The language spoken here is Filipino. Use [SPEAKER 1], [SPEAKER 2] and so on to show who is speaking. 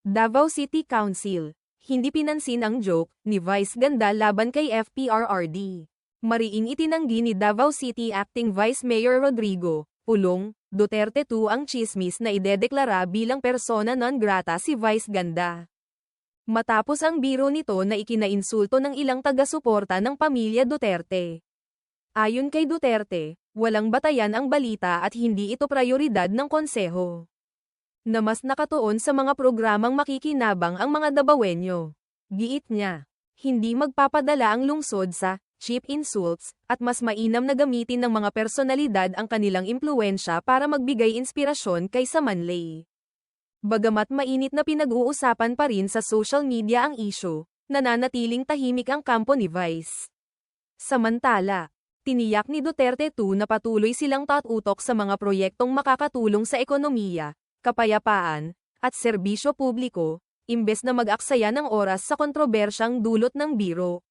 [SPEAKER 1] Davao City Council. Hindi pinansin ang joke ni Vice Ganda laban kay FPRRD. Mariing itinanggi ni Davao City Acting Vice Mayor Rodrigo Pulong Duterte II ang tsismis na idedeklara bilang persona non grata si Vice Ganda. Matapos ang biro nito na ikinainsulto ng ilang taga-suporta ng pamilya Duterte. Ayon kay Duterte, walang batayan ang balita at hindi ito prayoridad ng konseho. Na mas nakatuon sa mga programang makikinabang ang mga Davaoenyo. Giit niya, hindi magpapadala ang lungsod sa cheap insults at mas mainam na gamitin ng mga personalidad ang kanilang impluwensya para magbigay inspirasyon kaysa manlay. Bagamat mainit na pinag-uusapan pa rin sa social media ang issue, nananatiling tahimik ang kampo ni Vice. Samantala, tiniyak ni Duterte II na patuloy silang tatutok sa mga proyektong makakatulong sa ekonomiya, kapayapaan, at serbisyo publiko, imbes na mag-aksaya ng oras sa kontrobersyang dulot ng biro.